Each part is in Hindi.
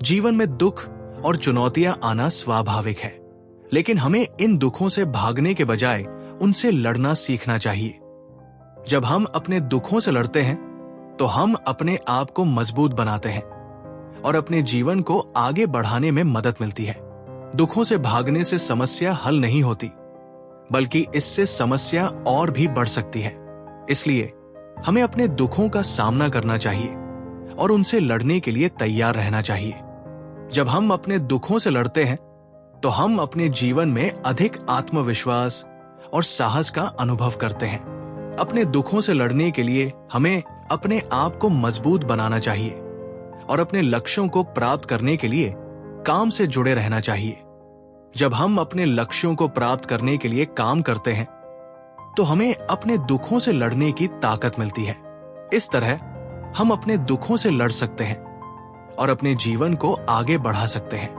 जीवन में दुख और चुनौतियां आना स्वाभाविक है, लेकिन हमें इन दुखों से भागने के बजाय उनसे लड़ना सीखना चाहिए। जब हम अपने दुखों से लड़ते हैं तो हम अपने आप को मजबूत बनाते हैं और अपने जीवन को आगे बढ़ाने में मदद मिलती है। दुखों से भागने से समस्या हल नहीं होती, बल्कि इससे समस्या और भी बढ़ सकती है। इसलिए हमें अपने दुखों का सामना करना चाहिए और उनसे लड़ने के लिए तैयार रहना चाहिए। जब हम अपने दुखों से लड़ते हैं तो हम अपने जीवन में अधिक आत्मविश्वास और साहस का अनुभव करते हैं। अपने दुखों से लड़ने के लिए हमें अपने आप को मजबूत बनाना चाहिए और अपने लक्ष्यों को प्राप्त करने के लिए काम से जुड़े रहना चाहिए। जब हम अपने लक्ष्यों को प्राप्त करने के लिए काम करते हैं तो हमें अपने दुखों से लड़ने की ताकत मिलती है। इस तरह हम अपने दुखों से लड़ सकते हैं और अपने जीवन को आगे बढ़ा सकते हैं।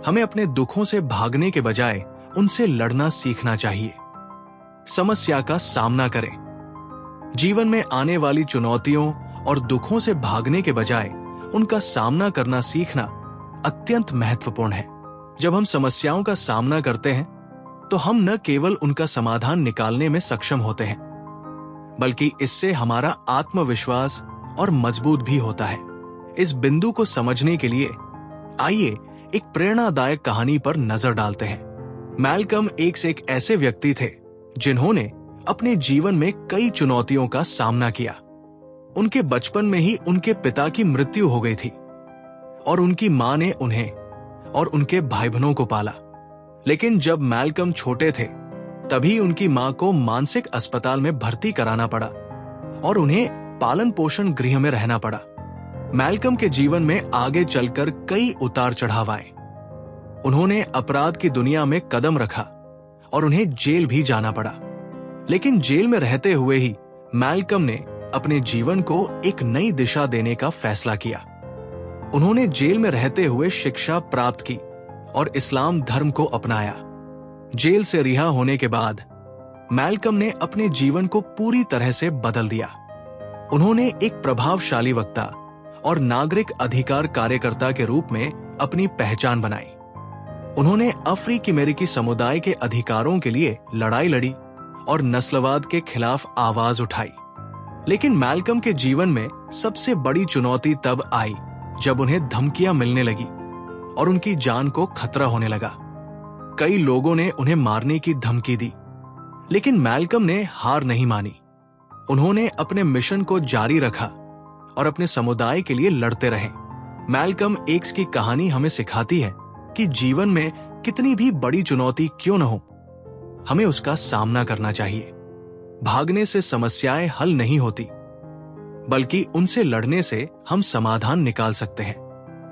हमें अपने दुखों से भागने के बजाय उनसे लड़ना सीखना चाहिए। समस्या का सामना करें। जीवन में आने वाली चुनौतियों और दुखों से भागने के बजाय उनका सामना करना सीखना अत्यंत महत्वपूर्ण है। जब हम समस्याओं का सामना करते हैं तो हम न केवल उनका समाधान निकालने में सक्षम होते हैं, बल्कि इससे हमारा आत्मविश्वास और मजबूत भी होता है। इस बिंदु को समझने के लिए आइए एक प्रेरणादायक कहानी पर नजर डालते हैं। मैल्कम एक्स एक ऐसे व्यक्ति थे जिन्होंने अपने जीवन में कई चुनौतियों का सामना किया। उनके बचपन में ही उनके पिता की मृत्यु हो गई थी और उनकी मां ने उन्हें और उनके भाई बहनों को पाला। लेकिन जब मैल्कम छोटे थे तभी उनकी मां को मानसिक अस्पताल में भर्ती कराना पड़ा और उन्हें पालन पोषण गृह में रहना पड़ा। मैल्कम के जीवन में आगे चलकर कई उतार चढ़ाव आए। उन्होंने अपराध की दुनिया में कदम रखा और उन्हें जेल भी जाना पड़ा। लेकिन जेल में रहते हुए ही मैल्कम ने अपने जीवन को एक नई दिशा देने का फैसला किया। उन्होंने जेल में रहते हुए शिक्षा प्राप्त की और इस्लाम धर्म को अपनाया। जेल से रिहा होने के बाद मैल्कम ने अपने जीवन को पूरी तरह से बदल दिया। उन्होंने एक प्रभावशाली वक्ता और नागरिक अधिकार कार्यकर्ता के रूप में अपनी पहचान बनाई। उन्होंने अफ्रीकी अमेरिकी समुदाय के अधिकारों के लिए लड़ाई लड़ी और नस्लवाद के खिलाफ आवाज उठाई। लेकिन मैल्कम के जीवन में सबसे बड़ी चुनौती तब आई जब उन्हें धमकियां मिलने लगी और उनकी जान को खतरा होने लगा। कई लोगों ने उन्हें मारने की धमकी दी, लेकिन मैल्कम ने हार नहीं मानी। उन्होंने अपने मिशन को जारी रखा और अपने समुदाय के लिए लड़ते रहे। मैल्कम एक्स की कहानी हमें सिखाती है कि जीवन में कितनी भी बड़ी चुनौती क्यों न हो, हमें उसका सामना करना चाहिए। भागने से समस्याएं हल नहीं होती, बल्कि उनसे लड़ने से हम समाधान निकाल सकते हैं।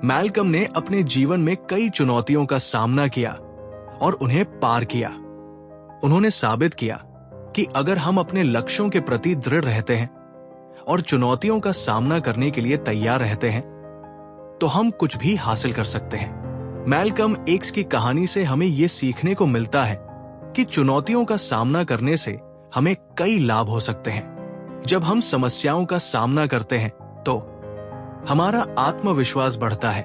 मैल्कम ने अपने जीवन में कई चुनौतियों का सामना किया और उन्हें पार किया। उन्होंने साबित किया कि अगर हम अपने लक्ष्यों के प्रति दृढ़ रहते हैं और चुनौतियों का सामना करने के लिए तैयार रहते हैं तो हम कुछ भी हासिल कर सकते हैं। मैल्कम एक्स की कहानी से हमें यह सीखने को मिलता है कि चुनौतियों का सामना करने से हमें कई लाभ हो सकते हैं। जब हम समस्याओं का सामना करते हैं तो हमारा आत्मविश्वास बढ़ता है।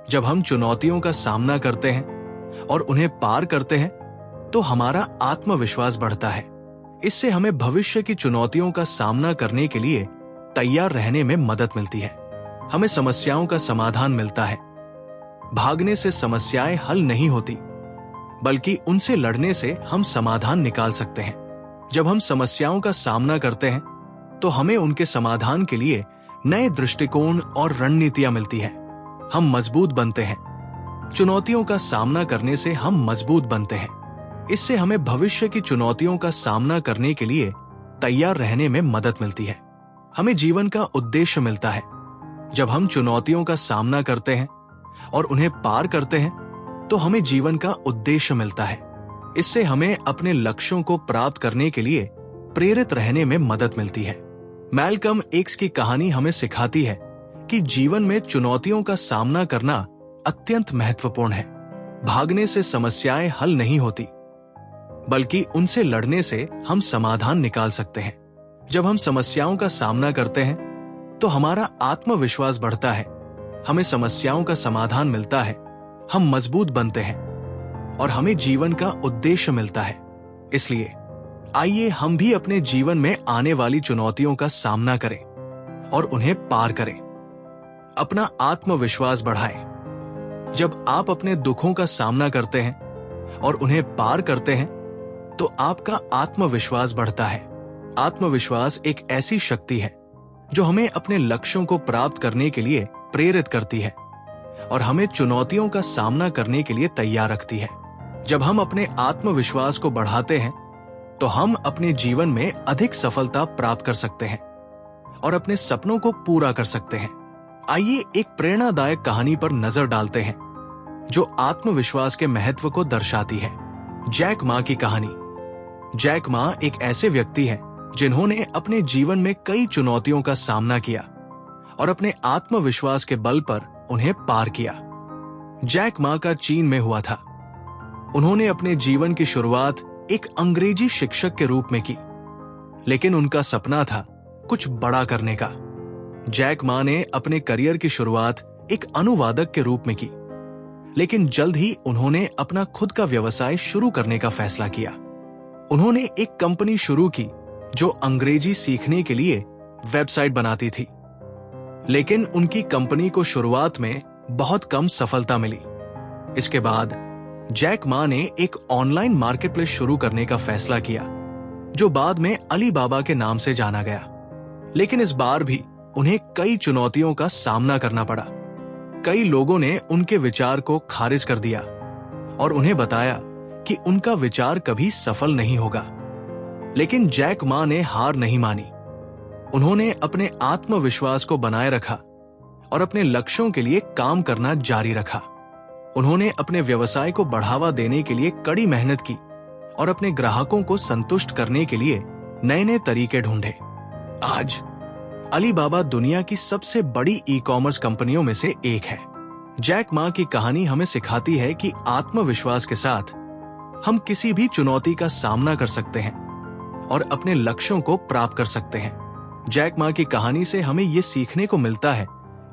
जब हम चुनौतियों का सामना करते हैं और उन्हें पार करते हैं तो हमारा आत्मविश्वास बढ़ता है। इससे हमें भविष्य की चुनौतियों का सामना करने के लिए तैयार रहने में मदद मिलती है। हमें समस्याओं का समाधान मिलता है। भागने से समस्याएं हल नहीं होती, बल्कि उनसे लड़ने से हम समाधान निकाल सकते हैं। जब हम समस्याओं का सामना करते हैं तो हमें उनके समाधान के लिए नए दृष्टिकोण और रणनीतियां मिलती हैं। हम मजबूत बनते हैं। चुनौतियों का सामना करने से हम मजबूत बनते हैं। इससे हमें भविष्य की चुनौतियों का सामना करने के लिए तैयार रहने में मदद मिलती है। हमें जीवन का उद्देश्य मिलता है। जब हम चुनौतियों का सामना करते हैं और उन्हें पार करते हैं तो हमें जीवन का उद्देश्य मिलता है। इससे हमें अपने लक्ष्यों को प्राप्त करने के लिए प्रेरित रहने में मदद मिलती है। मैल्कम एक्स की कहानी हमें सिखाती है कि जीवन में चुनौतियों का सामना करना अत्यंत महत्वपूर्ण है। भागने से समस्याएं हल नहीं होती, बल्कि उनसे लड़ने से हम समाधान निकाल सकते हैं। जब हम समस्याओं का सामना करते हैं तो हमारा आत्मविश्वास बढ़ता है हमें समस्याओं का समाधान मिलता है, हम मजबूत बनते हैं और हमें जीवन का उद्देश्य मिलता है। इसलिए आइए हम भी अपने जीवन में आने वाली चुनौतियों का सामना करें और उन्हें पार करें। अपना आत्मविश्वास बढ़ाएं। जब आप अपने दुखों का सामना करते हैं और उन्हें पार करते हैं तो आपका आत्मविश्वास बढ़ता है। आत्मविश्वास एक ऐसी शक्ति है जो हमें अपने लक्ष्यों को प्राप्त करने के लिए प्रेरित करती है और हमें चुनौतियों का सामना करने के लिए तैयार रखती है। जब हम अपने आत्मविश्वास को बढ़ाते हैं तो हम अपने जीवन में अधिक सफलता प्राप्त कर सकते हैं और अपने सपनों को पूरा कर सकते हैं। आइए एक प्रेरणादायक कहानी पर नजर डालते हैं जो आत्मविश्वास के महत्व को दर्शाती है। जैक मा की कहानी। जैक मा एक ऐसे व्यक्ति हैं जिन्होंने अपने जीवन में कई चुनौतियों का सामना किया और अपने आत्मविश्वास के बल पर उन्हें पार किया। जैक मा का चीन में हुआ था। उन्होंने अपने जीवन की शुरुआत एक अंग्रेजी शिक्षक के रूप में की, लेकिन उनका सपना था कुछ बड़ा करने का। जैक मा ने अपने करियर की शुरुआत एक अनुवादक के रूप में की, लेकिन जल्द ही उन्होंने अपना खुद का व्यवसाय शुरू करने का फैसला किया। उन्होंने एक कंपनी शुरू की जो अंग्रेजी सीखने के लिए वेबसाइट बनाती थी, लेकिन उनकी कंपनी को शुरुआत में बहुत कम सफलता मिली। इसके बाद जैक मा ने एक ऑनलाइन मार्केटप्लेस शुरू करने का फैसला किया जो बाद में अलीबाबा के नाम से जाना गया। लेकिन इस बार भी उन्हें कई चुनौतियों का सामना करना पड़ा। कई लोगों ने उनके विचार को खारिज कर दिया और उन्हें बताया कि उनका विचार कभी सफल नहीं होगा। लेकिन जैक मा ने हार नहीं मानी। उन्होंने अपने आत्मविश्वास को बनाए रखा और अपने लक्ष्यों के लिए काम करना जारी रखा। उन्होंने अपने व्यवसाय को बढ़ावा देने के लिए कड़ी मेहनत की और अपने ग्राहकों को संतुष्ट करने के लिए नए नए तरीके ढूंढे। आज अलीबाबा दुनिया की सबसे बड़ी ई-कॉमर्स कंपनियों में से एक है। जैक मा की कहानी हमें सिखाती है कि आत्मविश्वास के साथ हम किसी भी चुनौती का सामना कर सकते हैं और अपने लक्ष्यों को प्राप्त कर सकते हैं। जैक मा की कहानी से हमें ये सीखने को मिलता है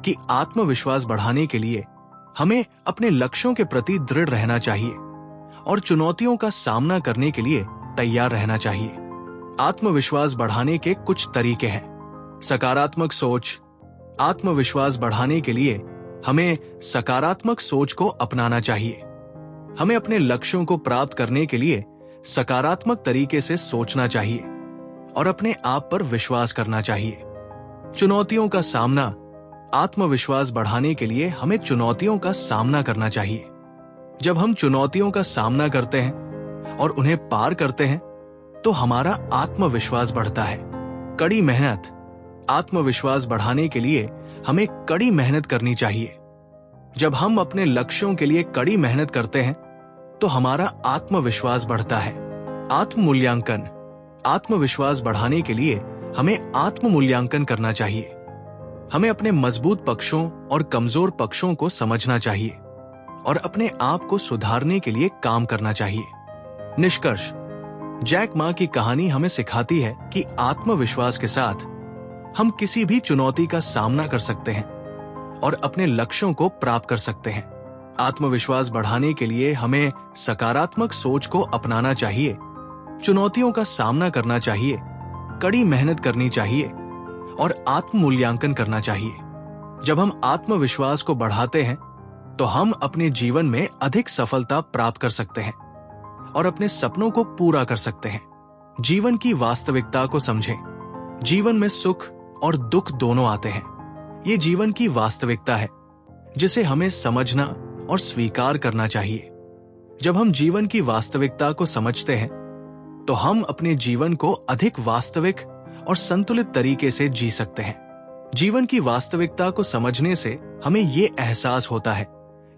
कि आत्मविश्वास बढ़ाने के लिए हमें अपने लक्ष्यों के प्रति दृढ़ रहना चाहिए और चुनौतियों का सामना करने के लिए तैयार रहना चाहिए। आत्मविश्वास बढ़ाने के कुछ तरीके हैं। सकारात्मक सोच। आत्मविश्वास बढ़ाने के लिए हमें सकारात्मक सोच को अपनाना चाहिए। हमें अपने लक्ष्यों को प्राप्त करने के लिए सकारात्मक तरीके से सोचना चाहिए और अपने आप पर विश्वास करना चाहिए। चुनौतियों का सामना। आत्मविश्वास बढ़ाने के लिए हमें चुनौतियों का सामना करना चाहिए। जब हम चुनौतियों का सामना करते हैं और उन्हें पार करते हैं तो हमारा आत्मविश्वास बढ़ता है। कड़ी मेहनत। आत्मविश्वास बढ़ाने के लिए हमें कड़ी मेहनत करनी चाहिए। जब हम अपने लक्ष्यों के लिए कड़ी मेहनत करते हैं तो हमारा आत्मविश्वास बढ़ता है। आत्म मूल्यांकन। आत्मविश्वास बढ़ाने के लिए हमें आत्म मूल्यांकन करना चाहिए। हमें अपने मजबूत पक्षों और कमजोर पक्षों को समझना चाहिए और अपने आप को सुधारने के लिए काम करना चाहिए। निष्कर्ष। जैक मा की कहानी हमें सिखाती है कि आत्मविश्वास के साथ हम किसी भी चुनौती का सामना कर सकते हैं और अपने लक्ष्यों को प्राप्त कर सकते हैं। आत्मविश्वास बढ़ाने के लिए हमें सकारात्मक सोच को अपनाना चाहिए, चुनौतियों का सामना करना चाहिए, कड़ी मेहनत करनी चाहिए और आत्म मूल्यांकन करना चाहिए। जब हम आत्मविश्वास को बढ़ाते हैं तो हम अपने जीवन में अधिक सफलता प्राप्त कर सकते हैं और अपने सपनों को पूरा कर सकते हैं। जीवन की वास्तविकता को समझें। जीवन में सुख और दुख दोनों आते हैं। ये जीवन की वास्तविकता है जिसे हमें समझना और स्वीकार करना चाहिए। जब हम जीवन की वास्तविकता को समझते हैं तो हम अपने जीवन को अधिक वास्तविक और संतुलित तरीके से जी सकते हैं। जीवन की वास्तविकता को समझने से हमें ये एहसास होता है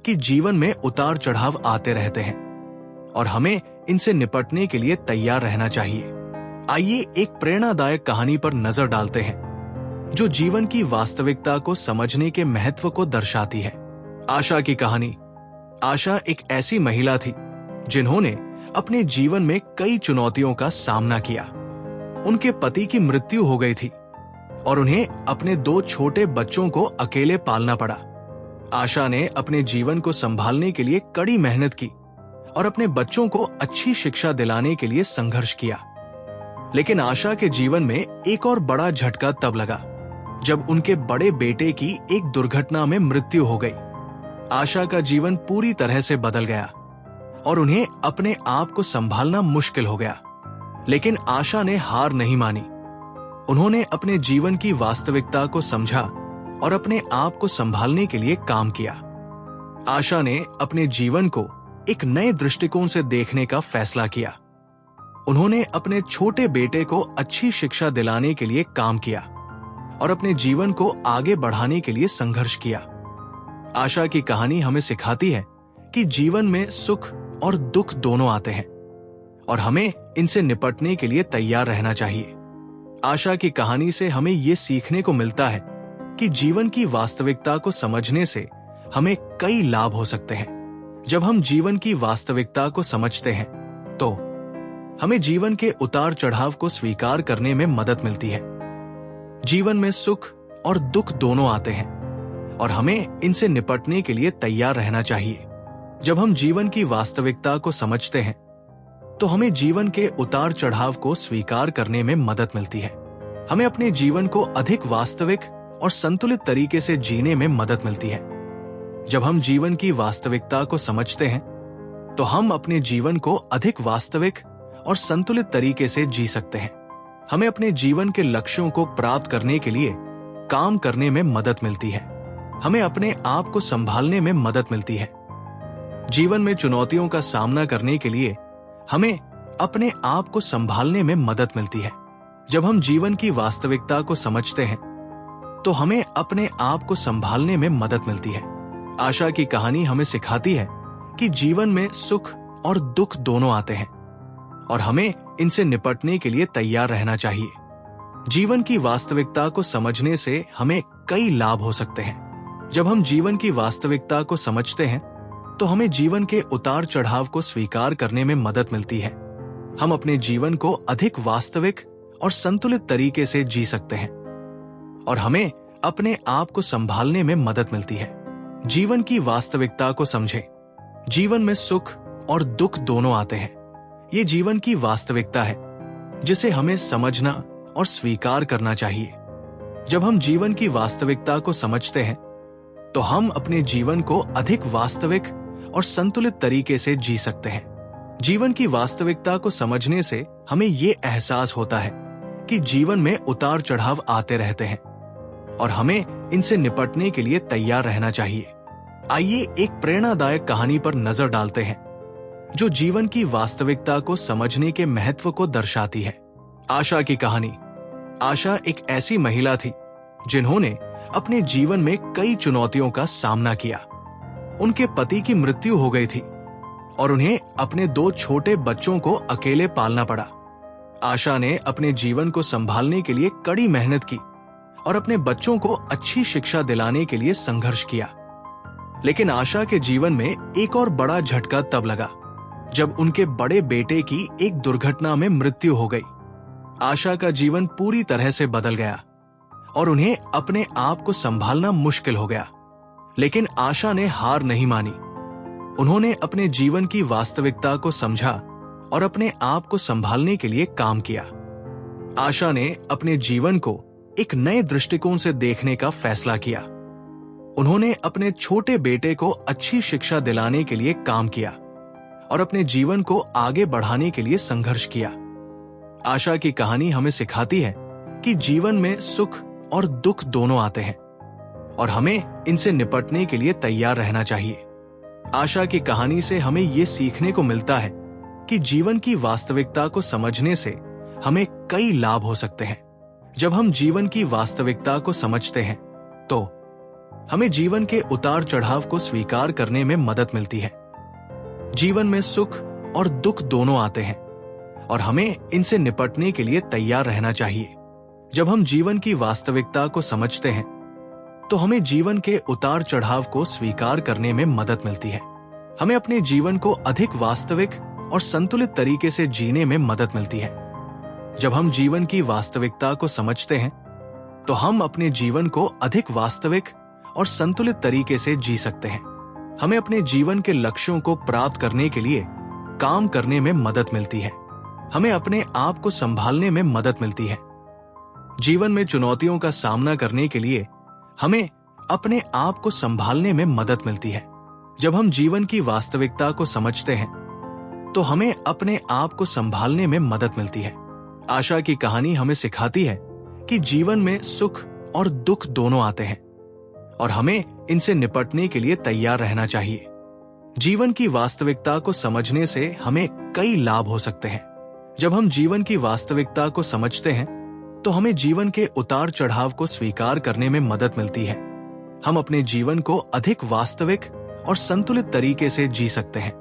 कि जीवन में उतार चढ़ाव आते रहते हैं और हमें इनसे निपटने के लिए तैयार रहना चाहिए। आइए एक प्रेरणादायक कहानी पर नजर डालते हैं जो जीवन की वास्तविकता को समझने के महत्व को दर्शाती है। आशा की कहानी। आशा एक ऐसी महिला थी जिन्होंने अपने जीवन में कई चुनौतियों का सामना किया। उनके पति की मृत्यु हो गई थी और उन्हें अपने 2 छोटे बच्चों को अकेले पालना पड़ा। आशा ने अपने जीवन को संभालने के लिए कड़ी मेहनत की और अपने बच्चों को अच्छी शिक्षा दिलाने के लिए संघर्ष किया। लेकिन आशा के जीवन में एक और बड़ा झटका तब लगा जब उनके बड़े बेटे की एक दुर्घटना में मृत्यु हो गई। आशा का जीवन पूरी तरह से बदल गया और उन्हें अपने आप को संभालना मुश्किल हो गया। लेकिन आशा ने हार नहीं मानी। उन्होंने अपने जीवन की वास्तविकता को समझा और अपने आप को संभालने के लिए काम किया। आशा ने अपने जीवन को एक नए दृष्टिकोण से देखने का फैसला किया। उन्होंने अपने छोटे बेटे को अच्छी शिक्षा दिलाने के लिए काम किया और अपने जीवन को आगे बढ़ाने के लिए संघर्ष किया। आशा की कहानी हमें सिखाती है कि जीवन में सुख और दुख दोनों आते हैं और हमें इनसे निपटने के लिए तैयार रहना चाहिए। आशा की कहानी से हमें ये सीखने को मिलता है कि जीवन की वास्तविकता को समझने से हमें कई लाभ हो सकते हैं। जब हम जीवन की वास्तविकता को समझते हैं तो हमें जीवन के उतार चढ़ाव को स्वीकार करने में मदद मिलती है। जीवन में सुख और दुख दोनों आते हैं और हमें इनसे निपटने के लिए तैयार रहना चाहिए। जब हम जीवन की वास्तविकता को समझते हैं तो हमें जीवन के उतार चढ़ाव को स्वीकार करने में मदद मिलती है। हमें अपने जीवन को अधिक वास्तविक और संतुलित तरीके से जीने में मदद मिलती है। जब हम जीवन की वास्तविकता को समझते हैं तो हम अपने जीवन को अधिक वास्तविक और संतुलित तरीके से जी सकते हैं। हमें अपने जीवन के लक्ष्यों को प्राप्त करने के लिए काम करने में मदद मिलती है। हमें अपने आप को संभालने में मदद मिलती है। जीवन में चुनौतियों का सामना करने के लिए हमें अपने आप को संभालने में मदद मिलती है। जब हम जीवन की वास्तविकता को समझते हैं तो हमें अपने आप को संभालने में मदद मिलती है। आशा की कहानी हमें सिखाती है कि जीवन में सुख और दुख दोनों आते हैं और हमें इनसे निपटने के लिए तैयार रहना चाहिए। जीवन की वास्तविकता को समझने से हमें कई लाभ हो सकते हैं। जब हम जीवन की वास्तविकता को समझते हैं तो हमें जीवन के उतार चढ़ाव को स्वीकार करने में मदद मिलती है। हम अपने जीवन को अधिक वास्तविक और संतुलित तरीके से जी सकते हैं और हमें अपने आप को संभालने में मदद मिलती है। जीवन की वास्तविकता को समझें। जीवन में सुख और दुख दोनों आते हैं। ये जीवन की वास्तविकता है जिसे हमें समझना और स्वीकार करना चाहिए। जब हम जीवन की वास्तविकता को समझते हैं तो हम अपने जीवन को अधिक वास्तविक और संतुलित तरीके से जी सकते हैं। जीवन की वास्तविकता को समझने से हमें ये एहसास होता है कि जीवन में उतार चढ़ाव आते रहते हैं और हमें इनसे निपटने के लिए तैयार रहना चाहिए। आइए एक प्रेरणादायक कहानी पर नजर डालते हैं जो जीवन की वास्तविकता को समझने के महत्व को दर्शाती है। आशा की कहानी। आशा एक ऐसी महिला थी जिन्होंने अपने जीवन में कई चुनौतियों का सामना किया। उनके पति की मृत्यु हो गई थी और उन्हें अपने 2 छोटे बच्चों को अकेले पालना पड़ा। आशा ने अपने जीवन को संभालने के लिए कड़ी मेहनत की और अपने बच्चों को अच्छी शिक्षा दिलाने के लिए संघर्ष किया। लेकिन आशा के जीवन में एक और बड़ा झटका तब लगा जब उनके बड़े बेटे की एक दुर्घटना में मृत्यु हो गई। आशा का जीवन पूरी तरह से बदल गया और उन्हें अपने आप को संभालना मुश्किल हो गया। लेकिन आशा ने हार नहीं मानी। उन्होंने अपने जीवन की वास्तविकता को समझा और अपने आप को संभालने के लिए काम किया। आशा ने अपने जीवन को एक नए दृष्टिकोण से देखने का फैसला किया। उन्होंने अपने छोटे बेटे को अच्छी शिक्षा दिलाने के लिए काम किया और अपने जीवन को आगे बढ़ाने के लिए संघर्ष किया। आशा की कहानी हमें सिखाती है कि जीवन में सुख और दुख दोनों आते हैं और हमें इनसे निपटने के लिए तैयार रहना चाहिए। आशा की कहानी से हमें ये सीखने को मिलता है कि जीवन की वास्तविकता को समझने से हमें कई लाभ हो सकते हैं। जब हम जीवन की वास्तविकता को समझते हैं तो हमें जीवन के उतार चढ़ाव को स्वीकार करने में मदद मिलती है। जीवन में सुख और दुख दोनों आते हैं और हमें इनसे निपटने के लिए तैयार रहना चाहिए। जब हम जीवन की वास्तविकता को समझते हैं तो हमें जीवन के उतार चढ़ाव को स्वीकार करने में मदद मिलती है। हमें अपने जीवन को अधिक वास्तविक और संतुलित तरीके से जीने में मदद मिलती है। जब हम जीवन की वास्तविकता को समझते हैं तो हम अपने जीवन को अधिक वास्तविक और संतुलित तरीके से जी सकते हैं। हमें अपने जीवन के लक्ष्यों को प्राप्त करने के लिए काम करने में मदद मिलती है। हमें अपने आप को संभालने में मदद मिलती है। जीवन में चुनौतियों का सामना करने के लिए हमें अपने आप को संभालने में मदद मिलती है। जब हम जीवन की वास्तविकता को समझते हैं तो हमें अपने आप को संभालने में मदद मिलती है। आशा की कहानी हमें सिखाती है कि जीवन में सुख और दुख दोनों आते हैं और हमें इनसे निपटने के लिए तैयार रहना चाहिए। जीवन की वास्तविकता को समझने से हमें कई लाभ हो सकते हैं। जब हम जीवन की वास्तविकता को समझते हैं तो हमें जीवन के उतार चढ़ाव को स्वीकार करने में मदद मिलती है। हम अपने जीवन को अधिक वास्तविक और संतुलित तरीके से जी सकते हैं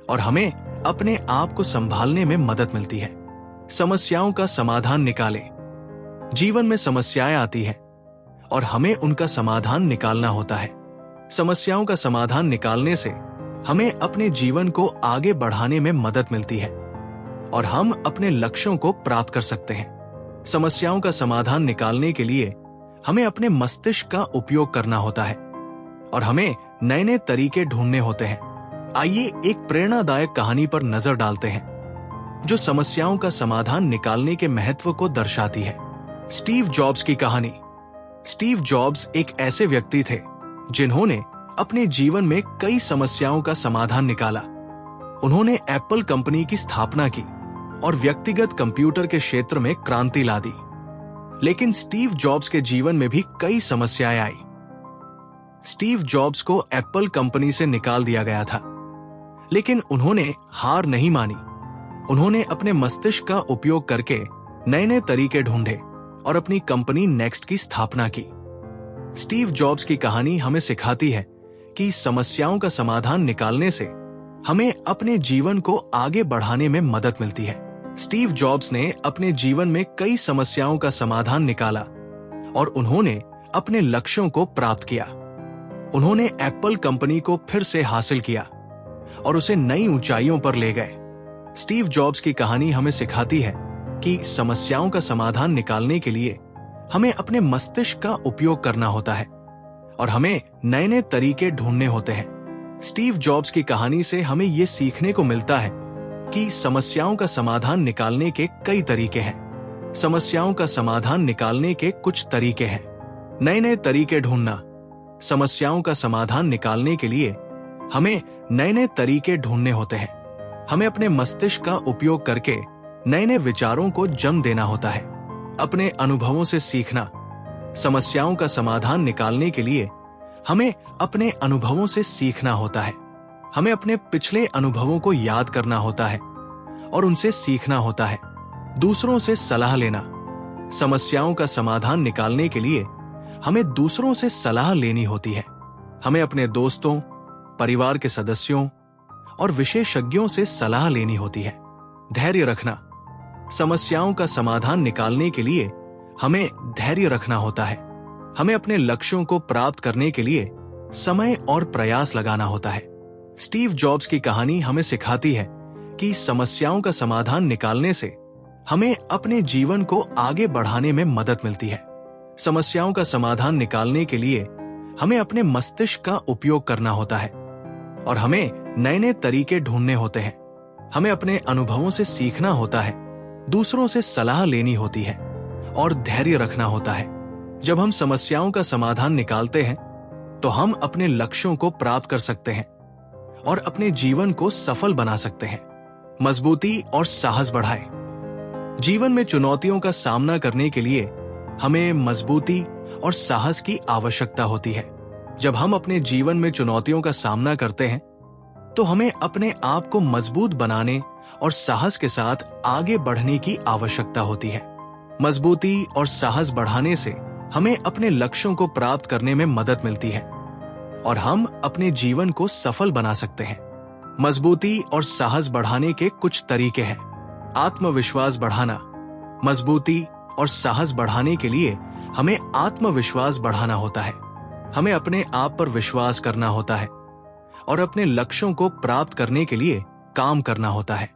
और हमें अपने आप को संभालने में मदद मिलती है। समस्याओं का समाधान निकालें। जीवन में समस्याएं आती हैं और हमें उनका समाधान निकालना होता है। समस्याओं का समाधान निकालने से हमें अपने जीवन को आगे बढ़ाने में मदद मिलती है और हम अपने लक्ष्यों को प्राप्त कर सकते हैं। समस्याओं का समाधान निकालने के लिए हमें अपने मस्तिष्क का उपयोग करना होता है और हमें नए नए तरीके ढूंढने होते हैं। आइए एक प्रेरणादायक कहानी पर नजर डालते हैं जो समस्याओं का समाधान निकालने के महत्व को दर्शाती है। स्टीव जॉब्स की कहानी। स्टीव जॉब्स एक ऐसे व्यक्ति थे जिन्होंने अपने जीवन में कई समस्याओं का समाधान निकाला। उन्होंने एप्पल कंपनी की स्थापना की और व्यक्तिगत कंप्यूटर के क्षेत्र में क्रांति ला दी। लेकिन स्टीव जॉब्स के जीवन में भी कई समस्याएं आई। स्टीव जॉब्स को एप्पल कंपनी से निकाल दिया गया था, लेकिन उन्होंने हार नहीं मानी। उन्होंने अपने मस्तिष्क का उपयोग करके नए नए तरीके ढूंढे और अपनी कंपनी नेक्स्ट की स्थापना की। स्टीव जॉब्स की कहानी हमें सिखाती है कि समस्याओं का समाधान निकालने से हमें अपने जीवन को आगे बढ़ाने में मदद मिलती है। स्टीव जॉब्स ने अपने जीवन में कई समस्याओं का समाधान निकाला और उन्होंने अपने लक्ष्यों को प्राप्त किया। उन्होंने एप्पल कंपनी को फिर से हासिल किया और उसे नई ऊंचाइयों पर ले गए। स्टीव जॉब्स की कहानी हमें सिखाती है कि समस्याओं का समाधान निकालने के लिए हमें अपने मस्तिष्क का उपयोग करना होता है और हमें नए नए तरीके ढूंढने होते हैं। स्टीव जॉब्स की कहानी से हमें यह सीखने को मिलता है कि समस्याओं का समाधान निकालने के कई तरीके हैं। समस्याओं का समाधान निकालने के कुछ तरीके हैं। नए नए तरीके ढूंढना। समस्याओं का समाधान निकालने के लिए हमें नए नए तरीके ढूंढने होते हैं। हमें अपने मस्तिष्क का उपयोग करके नए नए विचारों को जन्म देना होता है। अपने अनुभवों से सीखना। समस्याओं का समाधान निकालने के लिए हमें अपने अनुभवों से सीखना होता है। हमें अपने पिछले अनुभवों को याद करना होता है और उनसे सीखना होता है। दूसरों से सलाह लेना। समस्याओं का समाधान निकालने के लिए हमें दूसरों से सलाह लेनी होती है। हमें अपने दोस्तों, परिवार के सदस्यों और विशेषज्ञों से सलाह लेनी होती है। धैर्य रखना। समस्याओं का समाधान निकालने के लिए हमें धैर्य रखना होता है। हमें अपने लक्ष्यों को प्राप्त करने के लिए समय और प्रयास लगाना होता है। स्टीव जॉब्स की कहानी हमें सिखाती है कि समस्याओं का समाधान निकालने से हमें अपने जीवन को आगे बढ़ाने में मदद मिलती है। समस्याओं का समाधान निकालने के लिए हमें अपने मस्तिष्क का उपयोग करना होता है और हमें नए नए तरीके ढूंढने होते हैं। हमें अपने अनुभवों से सीखना होता है, दूसरों से सलाह लेनी होती है और धैर्य रखना होता है। जब हम समस्याओं का समाधान निकालते हैं तो हम अपने लक्ष्यों को प्राप्त कर सकते हैं और अपने जीवन को सफल बना सकते हैं। मजबूती और साहस बढ़ाएं। जीवन में चुनौतियों का सामना करने के लिए हमें मजबूती और साहस की आवश्यकता होती है। जब हम अपने जीवन में चुनौतियों का सामना करते हैं तो हमें अपने आप को मजबूत बनाने और साहस के साथ आगे बढ़ने की आवश्यकता होती है। मजबूती और साहस बढ़ाने से हमें अपने लक्ष्यों को प्राप्त करने में मदद मिलती है और हम अपने जीवन को सफल बना सकते हैं। मजबूती और साहस बढ़ाने के कुछ तरीके हैं। आत्मविश्वास बढ़ाना। मजबूती और साहस बढ़ाने के लिए हमें आत्मविश्वास बढ़ाना होता है। हमें अपने आप पर विश्वास करना होता है और अपने लक्ष्यों को प्राप्त करने के लिए काम करना होता है।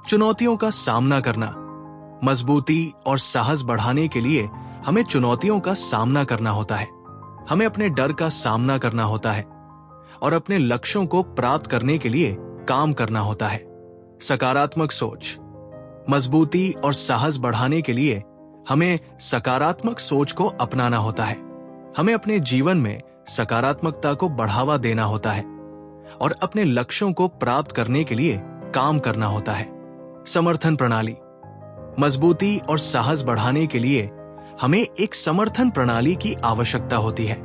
चुनौतियों का सामना करना। मजबूती और साहस बढ़ाने के लिए हमें चुनौतियों का सामना करना होता है। हमें अपने डर का सामना करना होता है और अपने लक्ष्यों को प्राप्त करने के लिए काम करना होता है। सकारात्मक सोच। मजबूती और साहस बढ़ाने के लिए हमें सकारात्मक सोच को अपनाना होता है। हमें अपने जीवन में सकारात्मकता को बढ़ावा देना होता है और अपने लक्ष्यों को प्राप्त करने के लिए काम करना होता है। समर्थन प्रणाली। मजबूती और साहस बढ़ाने के लिए हमें एक समर्थन प्रणाली की आवश्यकता होती है।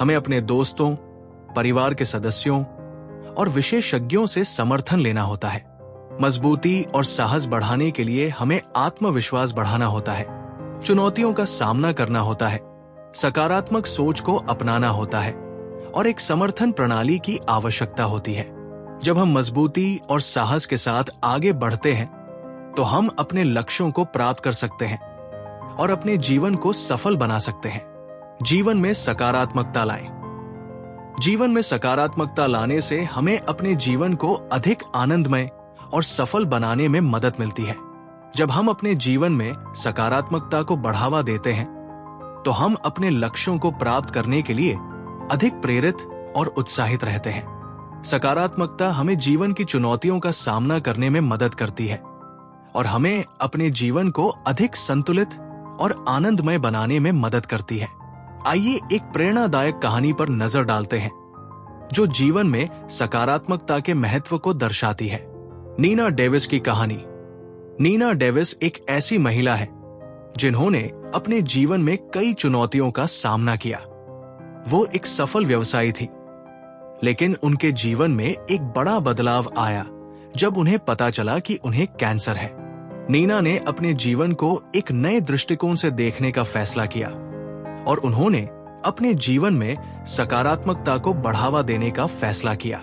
हमें अपने दोस्तों, परिवार के सदस्यों और विशेषज्ञों से समर्थन लेना होता है। मजबूती और साहस बढ़ाने के लिए हमें आत्मविश्वास बढ़ाना होता है, चुनौतियों का सामना करना होता है, सकारात्मक सोच को अपनाना होता है और एक समर्थन प्रणाली की आवश्यकता होती है। जब हम मजबूती और साहस के साथ आगे बढ़ते हैं तो हम अपने लक्ष्यों को प्राप्त कर सकते हैं और अपने जीवन को सफल बना सकते हैं। जीवन में सकारात्मकता लाएं। जीवन में सकारात्मकता लाने से हमें अपने जीवन को अधिक आनंदमय और सफल बनाने में मदद मिलती है। जब हम अपने जीवन में सकारात्मकता को बढ़ावा देते हैं तो हम अपने लक्ष्यों को प्राप्त करने के लिए अधिक प्रेरित और उत्साहित रहते हैं। सकारात्मकता हमें जीवन की चुनौतियों का सामना करने में मदद करती है और हमें अपने जीवन को अधिक संतुलित और आनंदमय बनाने में मदद करती है। आइए एक प्रेरणादायक कहानी पर नजर डालते हैं जो जीवन में सकारात्मकता के महत्व को दर्शाती है। नीना डेविस की कहानी। नीना डेविस एक ऐसी महिला है जिन्होंने अपने जीवन में कई चुनौतियों का सामना किया। वो एक सफल व्यवसायी थी, लेकिन उनके जीवन में एक बड़ा बदलाव आया जब उन्हें पता चला कि उन्हें कैंसर है। नीना ने अपने जीवन को एक नए दृष्टिकोण से देखने का फैसला किया और उन्होंने अपने जीवन में सकारात्मकता को बढ़ावा देने का फैसला किया।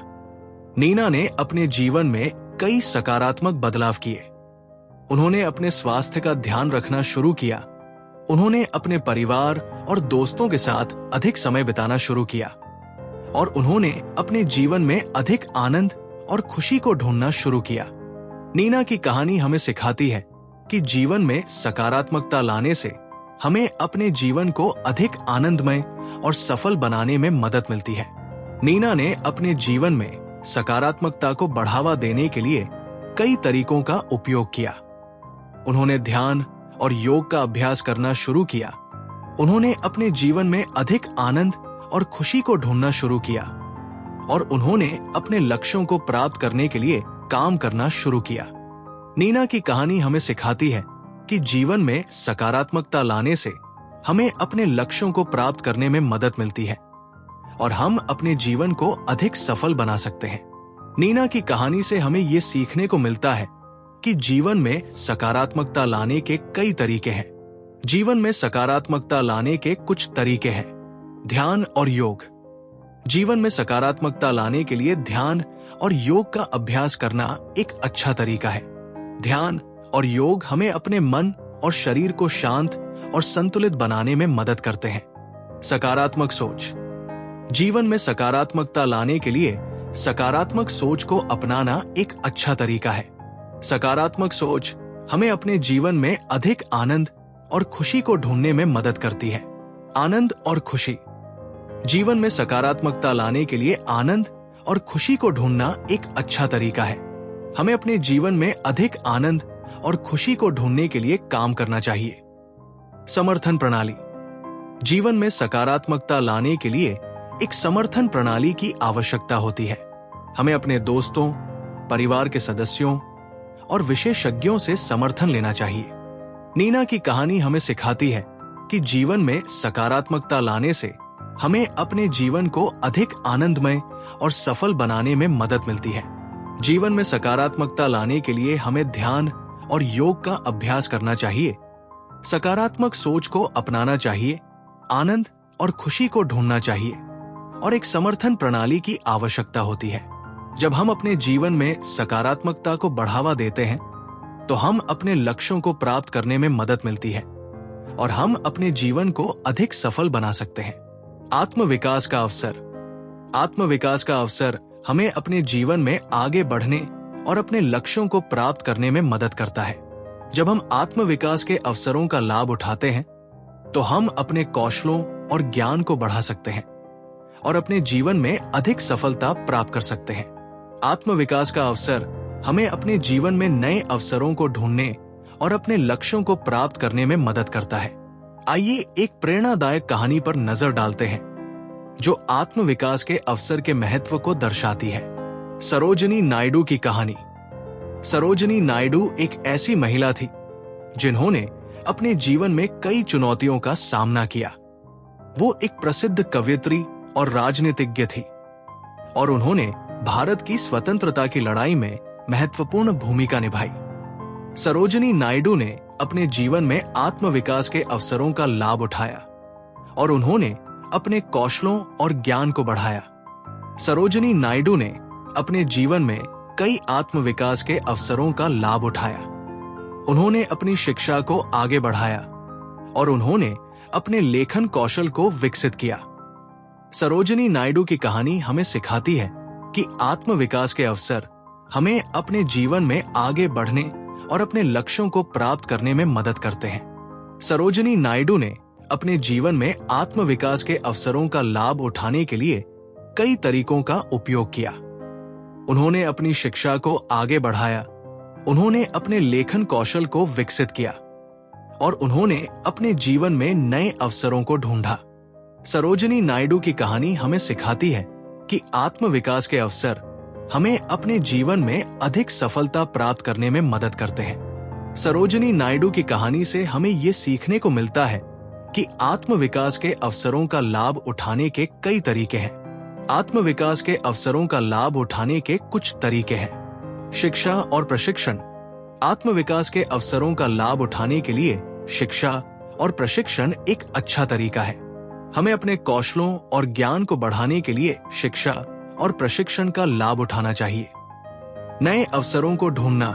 नीना ने अपने जीवन में कई सकारात्मक बदलाव किए। उन्होंने अपने स्वास्थ्य का ध्यान रखना शुरू किया। उन्होंने अपने परिवार और दोस्तों के साथ अधिक समय बिताना शुरू किया और उन्होंने अपने जीवन में अधिक आनंद और खुशी को ढूंढना शुरू किया। नीना की कहानी हमें सिखाती है कि जीवन में सकारात्मकता लाने से हमें अपने जीवन को अधिक आनंदमय और सफल बनाने में मदद मिलती है। नीना ने अपने जीवन में सकारात्मकता को बढ़ावा देने के लिए कई तरीकों का उपयोग किया। उन्होंने ध्यान और योग का अभ्यास करना शुरू किया। उन्होंने अपने जीवन में अधिक आनंद और खुशी को ढूंढना शुरू किया और उन्होंने अपने लक्ष्यों को प्राप्त करने के लिए काम करना शुरू किया। नीना की कहानी हमें सिखाती है कि जीवन में सकारात्मकता लाने से हमें अपने लक्ष्यों को प्राप्त करने में मदद मिलती है और हम अपने जीवन को अधिक सफल बना सकते हैं। नीना की कहानी से हमें ये सीखने को मिलता है कि जीवन में सकारात्मकता लाने के कई तरीके हैं। जीवन में सकारात्मकता लाने के कुछ तरीके हैं। ध्यान और योग। जीवन में सकारात्मकता लाने के लिए ध्यान और योग का अभ्यास करना एक अच्छा तरीका है। ध्यान और योग हमें अपने मन और शरीर को शांत और संतुलित बनाने में मदद करते हैं। सकारात्मक सोच। जीवन में सकारात्मकता लाने के लिए सकारात्मक सोच को अपनाना एक अच्छा तरीका है। सकारात्मक सोच हमें अपने जीवन में अधिक आनंद और खुशी को ढूंढने में मदद करती है। आनंद और खुशी। जीवन में सकारात्मकता लाने के लिए आनंद और खुशी को ढूंढना एक अच्छा तरीका है। हमें अपने जीवन में अधिक आनंद और खुशी को ढूंढने के लिए काम करना चाहिए। समर्थन प्रणाली। जीवन में सकारात्मकता लाने के लिए एक समर्थन प्रणाली की आवश्यकता होती है। हमें अपने दोस्तों, परिवार के सदस्यों और विशेषज्ञों से समर्थन लेना चाहिए। नीना की कहानी हमें सिखाती है कि जीवन में सकारात्मकता लाने से हमें अपने जीवन को अधिक आनंदमय और सफल बनाने में मदद मिलती है। जीवन में सकारात्मकता लाने के लिए हमें ध्यान और योग का अभ्यास करना चाहिए, सकारात्मक सोच को अपनाना चाहिए, आनंद और खुशी को ढूंढना चाहिए और एक समर्थन प्रणाली की आवश्यकता होती है। जब हम अपने जीवन में सकारात्मकता को बढ़ावा देते हैं तो हम अपने लक्ष्यों को प्राप्त करने में मदद मिलती है और हम अपने जीवन को अधिक सफल बना सकते हैं। आत्मविकास का अवसर। आत्मविकास का अवसर हमें अपने जीवन में आगे बढ़ने और अपने लक्ष्यों को प्राप्त करने में मदद करता है। जब हम आत्मविकास के अवसरों का लाभ उठाते हैं तो हम अपने कौशलों और ज्ञान को बढ़ा सकते हैं और अपने जीवन में अधिक सफलता प्राप्त कर सकते हैं। आत्मविकास का अवसर हमें अपने जीवन में नए अवसरों को ढूंढने और अपने लक्ष्यों को प्राप्त करने में मदद करता है। आइए एक प्रेरणादायक कहानी पर नजर डालते हैं जो आत्मविकास के अवसर के महत्व को दर्शाती है। सरोजिनी नायडू की कहानी। सरोजिनी नायडू एक ऐसी महिला थी जिन्होंने अपने जीवन में कई चुनौतियों का सामना किया। वो एक प्रसिद्ध कवयित्री और राजनीतिज्ञ थी और उन्होंने भारत की स्वतंत्रता की लड़ाई में महत्वपूर्ण भूमिका निभाई। सरोजिनी नायडू ने अपने जीवन में आत्मविकास के अवसरों का लाभ उठाया और उन्होंने अपने कौशलों और ज्ञान को बढ़ाया। सरोजिनी नायडू ने अपने जीवन में कई आत्मविकास के अवसरों का लाभ उठाया। उन्होंने अपनी शिक्षा को आगे बढ़ाया और उन्होंने अपने लेखन कौशल को विकसित किया। सरोजिनी नायडू की कहानी हमें सिखाती है कि आत्मविकास के अवसर हमें अपने जीवन में आगे बढ़ने और अपने लक्ष्यों को प्राप्त करने में मदद करते हैं। सरोजिनी नायडू ने अपने जीवन में आत्मविकास के अवसरों का लाभ उठाने के लिए कई तरीकों का उपयोग किया। उन्होंने अपनी शिक्षा को आगे बढ़ाया, उन्होंने अपने लेखन कौशल को विकसित किया और उन्होंने अपने जीवन में नए अवसरों को ढूंढा। सरोजिनी नायडू की कहानी हमें सिखाती है कि आत्मविकास के अवसर हमें अपने जीवन में अधिक सफलता प्राप्त करने में मदद करते हैं। सरोजिनी नायडू की कहानी से हमें ये सीखने को मिलता है कि आत्मविकास के अवसरों का लाभ उठाने के कई तरीके हैं। आत्मविकास के अवसरों का लाभ उठाने के कुछ तरीके हैं। शिक्षा और प्रशिक्षण। आत्मविकास के अवसरों का लाभ उठाने के लिए शिक्षा और प्रशिक्षण एक अच्छा तरीका है। हमें अपने कौशलों और ज्ञान को बढ़ाने के लिए शिक्षा और प्रशिक्षण का लाभ उठाना चाहिए। नए अवसरों को ढूंढना।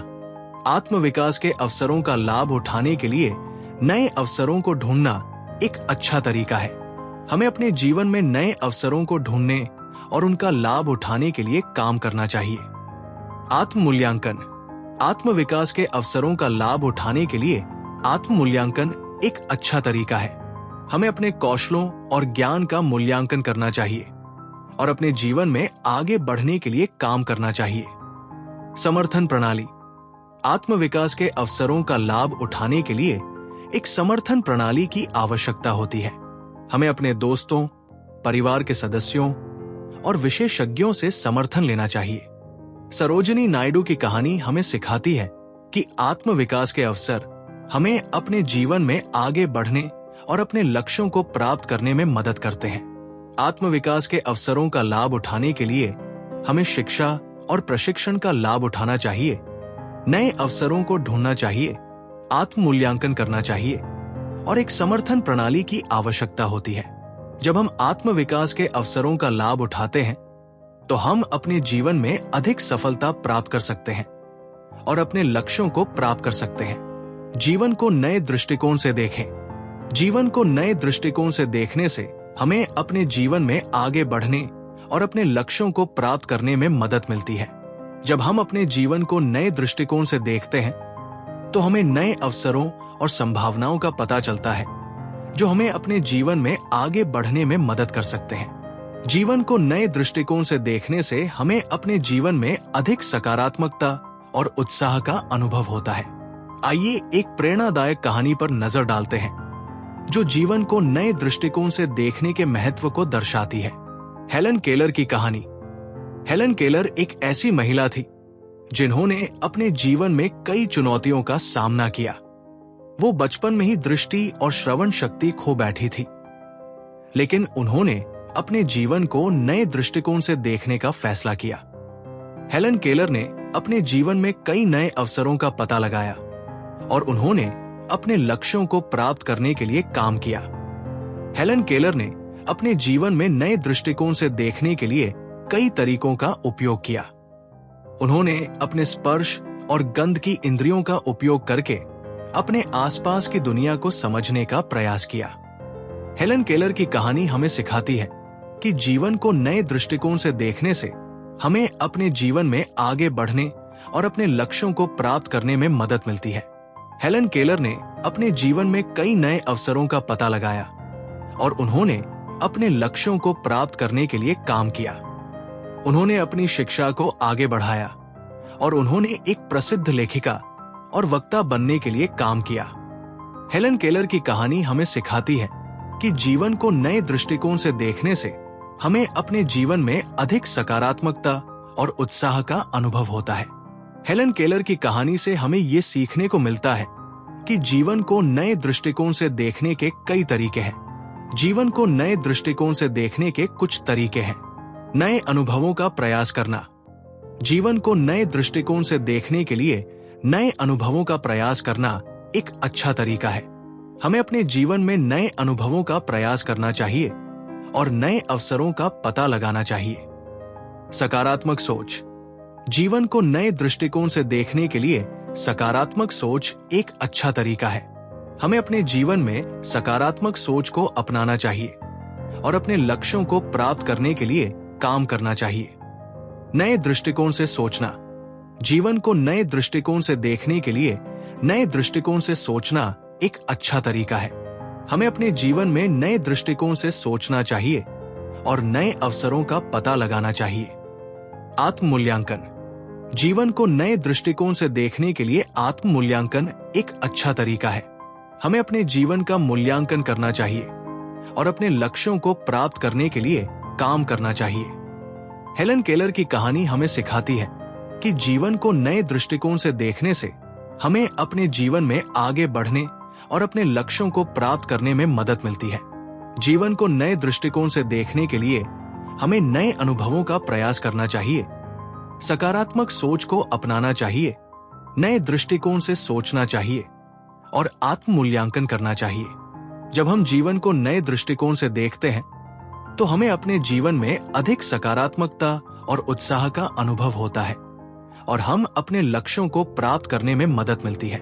आत्मविकास के अवसरों का लाभ उठाने के लिए नए अवसरों को ढूंढना एक अच्छा तरीका है। हमें अपने जीवन में नए अवसरों को ढूंढने और उनका लाभ उठाने के लिए काम करना चाहिए। आत्म-मूल्यांकन। आत्मविकास के अवसरों का लाभ उठाने के लिए आत्म-मूल्यांकन एक अच्छा तरीका है। हमें अपने कौशलों और ज्ञान का मूल्यांकन करना चाहिए और अपने जीवन में आगे बढ़ने के लिए काम करना चाहिए। समर्थन प्रणाली। आत्मविकास के अवसरों का लाभ उठाने के लिए एक समर्थन प्रणाली की आवश्यकता होती है। हमें अपने दोस्तों, परिवार के सदस्यों और विशेषज्ञों से समर्थन लेना चाहिए। सरोजिनी नायडू की कहानी हमें सिखाती है कि आत्मविकास के अवसर हमें अपने जीवन में आगे बढ़ने और अपने लक्ष्यों को प्राप्त करने में मदद करते हैं। आत्मविकास के अवसरों का लाभ उठाने के लिए हमें शिक्षा और प्रशिक्षण का लाभ उठाना चाहिए, नए अवसरों को ढूंढना चाहिए, आत्म-मूल्यांकन करना चाहिए और एक समर्थन प्रणाली की आवश्यकता होती है। जब हम आत्मविकास के अवसरों का लाभ उठाते हैं तो हम अपने जीवन में अधिक सफलता प्राप्त कर सकते हैं और अपने लक्ष्यों को प्राप्त कर सकते हैं। जीवन को नए दृष्टिकोण से देखें। जीवन को नए दृष्टिकोण से देखने से हमें अपने जीवन में आगे बढ़ने और अपने लक्ष्यों को प्राप्त करने में मदद मिलती है। जब हम अपने जीवन को नए दृष्टिकोण से देखते हैं तो हमें नए अवसरों और संभावनाओं का पता चलता है जो हमें अपने जीवन में आगे बढ़ने में मदद कर सकते हैं। जीवन को नए दृष्टिकोण से देखने से हमें अपने जीवन में अधिक सकारात्मकता और उत्साह का अनुभव होता है। आइए एक प्रेरणादायक कहानी पर नजर डालते हैं जो जीवन को नए दृष्टिकोण से देखने के महत्व को दर्शाती है। हेलन केलर की कहानी। हेलन केलर एक ऐसी महिला थी जिन्होंने अपने जीवन में कई चुनौतियों का सामना किया। वो बचपन में ही दृष्टि और श्रवण शक्ति खो बैठी थी, लेकिन उन्होंने अपने जीवन को नए दृष्टिकोण से देखने का फैसला किया। हेलन केलर ने अपने जीवन में कई नए अवसरों का पता लगाया और उन्होंने अपने लक्ष्यों को प्राप्त करने के लिए काम किया। हेलन केलर ने अपने जीवन में नए दृष्टिकोण से देखने के लिए कई तरीकों का उपयोग किया। उन्होंने अपने स्पर्श और गंध की इंद्रियों का उपयोग करके अपने आसपास की दुनिया को समझने का प्रयास किया। हेलन केलर की कहानी हमें सिखाती है कि जीवन को नए दृष्टिकोण से देखने से हमें अपने जीवन में आगे बढ़ने और अपने लक्ष्यों को प्राप्त करने में मदद मिलती है। हेलन केलर ने अपने जीवन में कई नए अवसरों का पता लगाया और उन्होंने अपने लक्ष्यों को प्राप्त करने के लिए काम किया। उन्होंने अपनी शिक्षा को आगे बढ़ाया और उन्होंने एक प्रसिद्ध लेखिका और वक्ता बनने के लिए काम किया। हेलन केलर की कहानी हमें सिखाती है कि जीवन को नए दृष्टिकोण से देखने से हमें अपने जीवन में अधिक सकारात्मकता और उत्साह का अनुभव होता है। हेलन केलर की कहानी से हमें ये सीखने को मिलता है कि जीवन को नए दृष्टिकोण से देखने के कई तरीके हैं। जीवन को नए दृष्टिकोण से देखने के कुछ तरीके हैं। नए अनुभवों का प्रयास करना। जीवन को नए दृष्टिकोण से देखने के लिए नए अनुभवों का प्रयास करना एक अच्छा तरीका है। हमें अपने जीवन में नए अनुभवों का प्रयास करना चाहिए और नए अवसरों का पता लगाना चाहिए। सकारात्मक सोच। जीवन को नए दृष्टिकोण से देखने के लिए सकारात्मक सोच एक अच्छा तरीका है। हमें अपने जीवन में सकारात्मक सोच को अपनाना चाहिए और अपने लक्ष्यों को प्राप्त करने के लिए काम करना चाहिए। नए दृष्टिकोण से सोचना। जीवन को नए दृष्टिकोण से देखने के लिए नए दृष्टिकोण से सोचना एक अच्छा तरीका है। हमें अपने जीवन में नए दृष्टिकोण से सोचना चाहिए और नए अवसरों का पता लगाना चाहिए। आत्म मूल्यांकन। जीवन को नए दृष्टिकोण से देखने के लिए आत्म मूल्यांकन एक अच्छा तरीका है। हमें अपने जीवन का मूल्यांकन करना चाहिए और अपने लक्ष्यों को प्राप्त करने के लिए काम करना चाहिए। हेलन केलर की कहानी हमें सिखाती है कि जीवन को नए दृष्टिकोण से देखने से हमें अपने जीवन में आगे बढ़ने और अपने लक्ष्यों को प्राप्त करने में मदद मिलती है। जीवन को नए दृष्टिकोण से देखने के लिए हमें नए अनुभवों का प्रयास करना चाहिए, सकारात्मक सोच को अपनाना चाहिए, नए दृष्टिकोण से सोचना चाहिए और आत्म मूल्यांकन करना चाहिए। जब हम जीवन को नए दृष्टिकोण से देखते हैं तो हमें अपने जीवन में अधिक सकारात्मकता और उत्साह का अनुभव होता है और हम अपने लक्ष्यों को प्राप्त करने में मदद मिलती है।